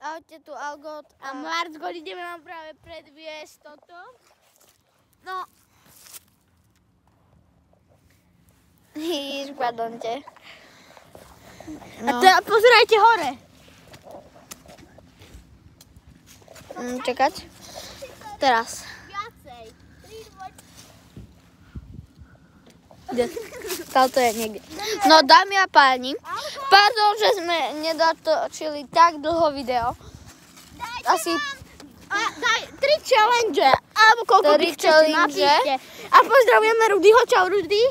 Ahojte, tu Algot a Marcgo, ideme vám práve predviesť toto. No. Pardonte. No. A teda pozerajte hore. Čakať. Teraz. Viacej. 3, 2. Táto je niekde. No, dámy a páni, pardon, že sme nedatočili tak dlho video. Asi... Daj 3 challenge, alebo koľko by chcete, napíšte. A pozdravujeme Rudyho, čau Rudy.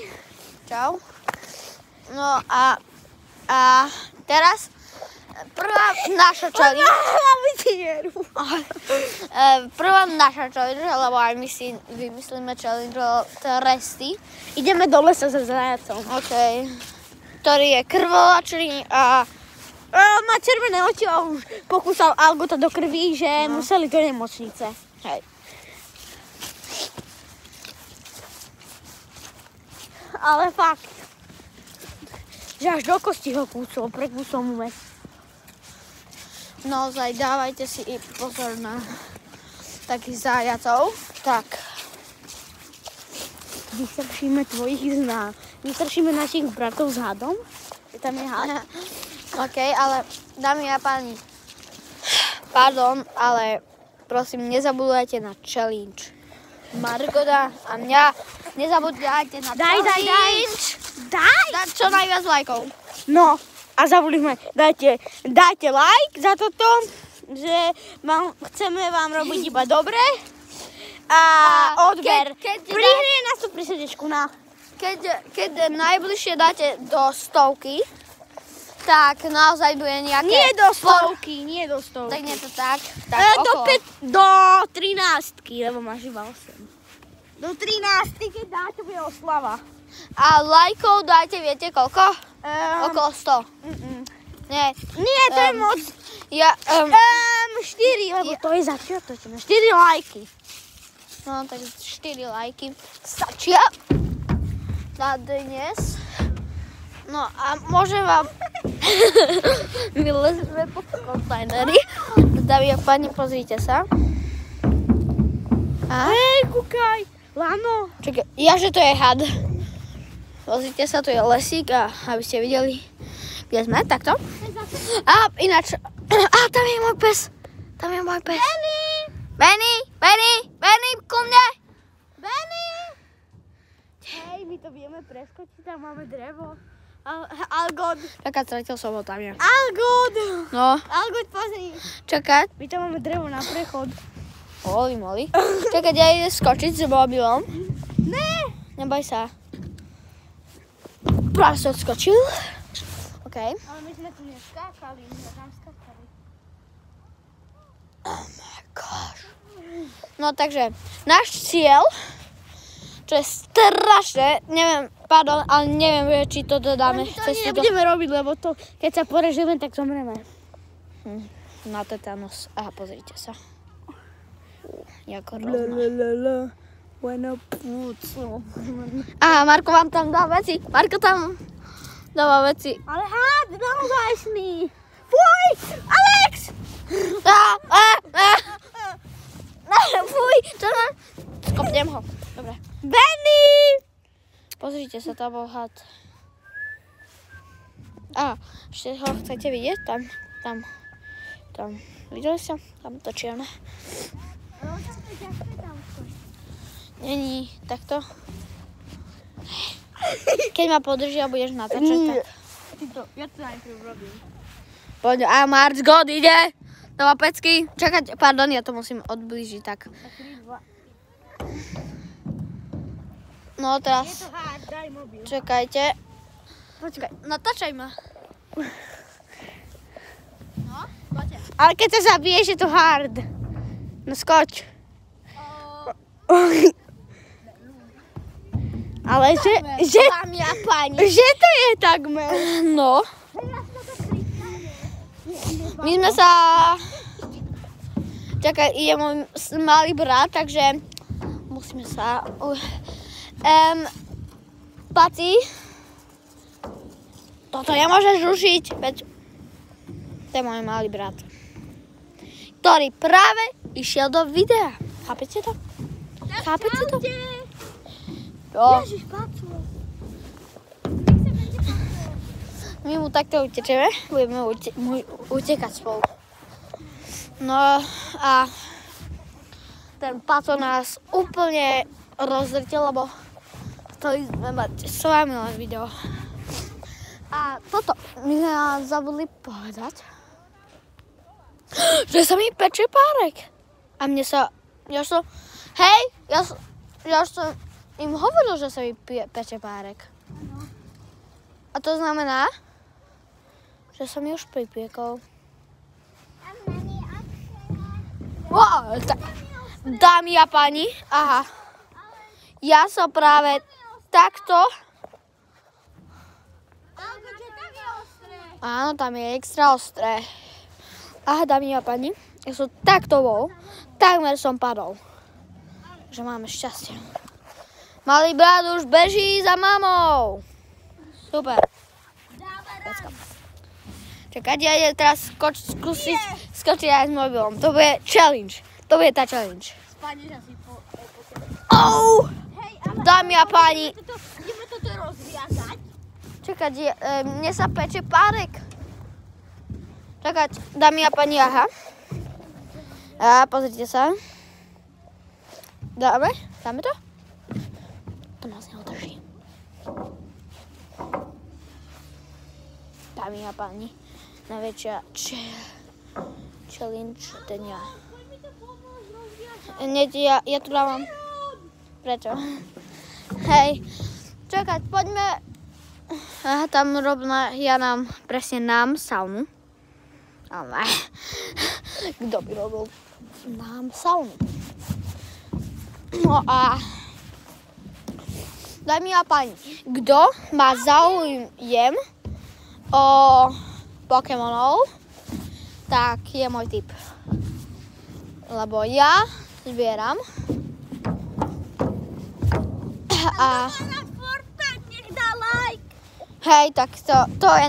Čau. No a teraz prvá naša challenge. Prvá naša challenge, lebo aj my si vymyslíme challenge tresty. Ideme do lesa za zajacom. OK. Ktorý je krvolačný a má červené oči a už pokúsal Algota do krvi, že museli do nemocnice. Hej. Ale fakt, že až do kosti ho kúsol, prekúsol mu mes. Naozaj, dávajte si i pozor na takých zajacov. Tak. Vystršíme tvojich vystršíme našich bratov s hadom. Tam je had. OK, ale dámy a páni, pardon, ale prosím, nezabudujte na challenge Margoda a mňa. Nezabudujte na challenge. Daj čo najviac lajkov. No, a zabudujme, dajte like za toto, že chceme vám robiť iba dobre. A odber. Prihrie nás tu pri srdečku na... Keď najbližšie dáte do 100, tak naozaj bude nejaké... Nie do 100. Tak nie to tak. Do 13, lebo máš iba 8. Do 13, keď dáte, bude oslava. A lajkov dáte, viete koľko? Okolo 100. Nie, to je moc. 4, lebo to je začiatočné. 4 lajky. No, tak 4 lajky stačia na dnes. No a môžem vám... My lezeme pod kontajnery. Dámy a páni, pozrite sa. Hej, kúkaj. Lano. Čakaj, že to je had. Pozrite sa, tu je lesík a aby ste videli, kde sme, takto. A ináč... tam je môj pes. Benny, ku mne. Benny. Hej, my to vieme preskočiť, tam máme drevo. Algot. Čakať, stratil som ho tam. Algot. No. Algot, pozri. Čakať. My tam máme drevo na prechod. Moli. Čakať, ja idem skočiť s mobilom. Ne. Neboj sa. Práve som odskočil. OK. Ale my sme tu neskákali, my sme tam skákali. Oh my gosh. No takže, náš cieľ, čo je strašné, neviem, či to dodáme. To nebudeme robiť, lebo to, keď sa porežeme, tak zomreme. Na tetanus. Aha, pozrite sa. Jako rovno. Aha, Marko vám tam dá veci. Marko tam dáva veci. Ale had, naozajstný. Fuj, Alex! Fuj, čo na... Skopnem ho. Dobre. Benny! Pozrite sa, tam bol had. Ešte ho chcete vidieť? Tam. Videli ste? Tam to čierne. Není, takto. Keď ma podržia, budeš natáčať, tak... Ja to najprv robím. Poď, a Marcgo ide. Dáva pecky. Čakať, pardon, ja to musím odblížiť, tak. No teraz... Čakajte. Počkaj, natáčaj ma. No, poďte. Ale keď sa zabiješ, je to hard. No skoč. Ale že to je takmer. No. My sme sa... Čakaj, ide môj malý brat, takže musíme sa... Paci, toto nemôžeš rušiť, veď to je môj malý brat. ktorý práve išiel do videa. Chápete to? Chápete to? Jo. Ježiš, Paco. My mu takto utečeme, budeme utekať spolu. No a ten Paco nás úplne rozdrtil, lebo chceli sme mať s vami len video. A toto my sme zabudli povedať, že sa mi peče párek. A mne sa, ja som im hovoril, že sa mi peče párek. A to znamená, že som mi už pripiekol. Wow, dámy a páni, aha. Ja som práve takto. Áno, tam je extra ostré. Aha, dámy a páni, ja som takto bol, takmer som padol. Že máme šťastie. Malý brat už beží za mamou. Super. Čakať, ja idem teraz skúsiť skočiť aj s mobilom. To bude challenge. To bude tá challenge. Spadneš asi po Oh! Dámy a páni. Ideme toto rozviazať. Čakať, mne sa peče párek. Čakať, dámy a páni, aha. A pozrite sa. Dáme to? To nás neodrží. Dámy a páni, najväčšia challenge dňa. Ja tu dávam. Prečo? Hej, čakať, poďme. Aha, tam ja nám, presne nám saunu. Ale kto by robil nám saunu? No a dámy a páni, kto má záujem o Pokémonov, tak je môj tip. Lebo ja zbieram. A nech dá like. hej, tak to je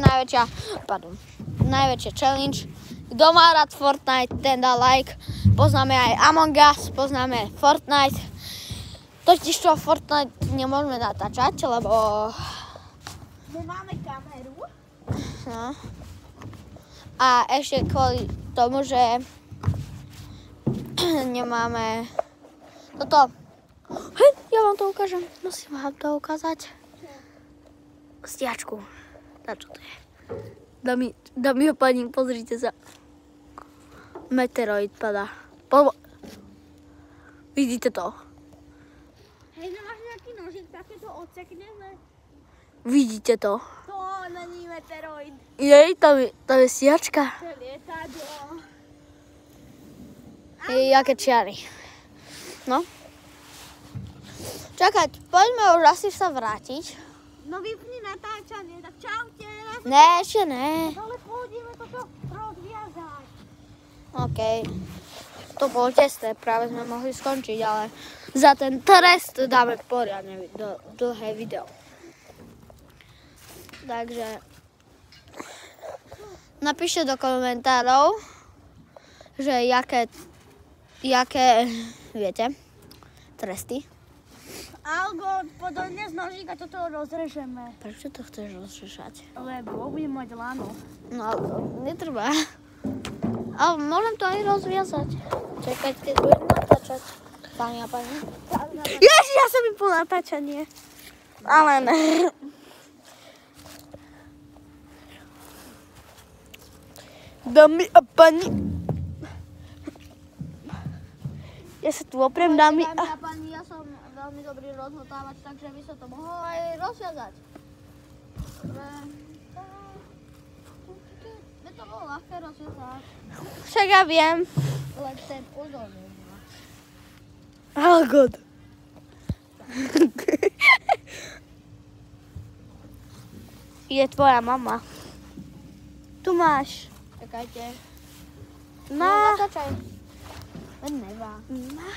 najväčšia challenge. Kto má rád Fortnite, ten dá like. Poznáme aj Among Us, poznáme Fortnite. Totižto Fortnite nemôžeme natáčať, lebo nemáme kameru. no. A ešte kvôli tomu, že nemáme toto. Hej, ja vám to ukážem. Musím vám to ukázať. Stiačku. Tá, čo to je? Dámy a páni, pozrite sa. Meteoroid padá. Vidíte to? Hej, nemáš nejaký nožík, takéto odsekneme. Vidíte to? To není meteoroid. Jej, tam je stiačka. To je lietadlo. Jaké čiary. No. Čakať, poďme už asi sa vrátiť. No vypni natáčanie, tak čaute. Ne, ešte ne. Ale pôjdeme toto rozviazať. OK. To bol testé, práve sme mohli skončiť, ale za ten trest dáme poriadne dlhé video. Takže napíšte do komentárov, že jaké viete, tresty. Algo podobne z nožíka toto rozrežeme. Prečo to chceš rozřešať? Lebo budem mať lano. No, netreba. Ale môžem to aj rozviazať. Čakať, keď budem natáčať. Pani a pani. Ježi, ja som vypol natáčanie. Ale ne. Dámy a pani. Ja sa tu oprem, dámy a... Dámy a pani, ja som veľmi dobrý rozhotávač, takže by sa to mohlo aj rozviazať. By to bolo ľahké rozviazať. Však ja viem. Len ten pozor nemá. Oh god. Je tvoja mama. Tu máš. Čakajte. Má. Natáčaj. Len nevá. Má.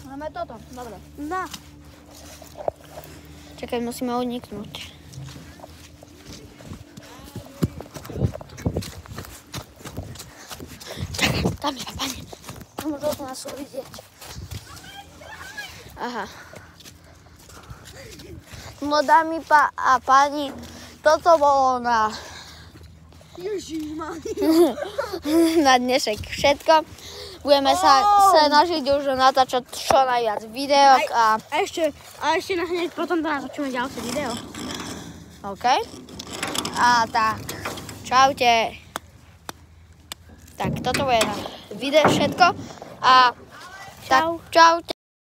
Máme toto, dobre. Má. Čakaj, musíme uniknúť. Dámy a páni, môžete nás uvidieť. Aha. No dámy a páni, toto bolo na dnešek všetko. Budeme sa snažiť už natáčať čo najviac videok a ešte hneď potom natočíme ďalšie video. OK. A tak, čaute. Tak, toto bude na video všetko a tak, čaute.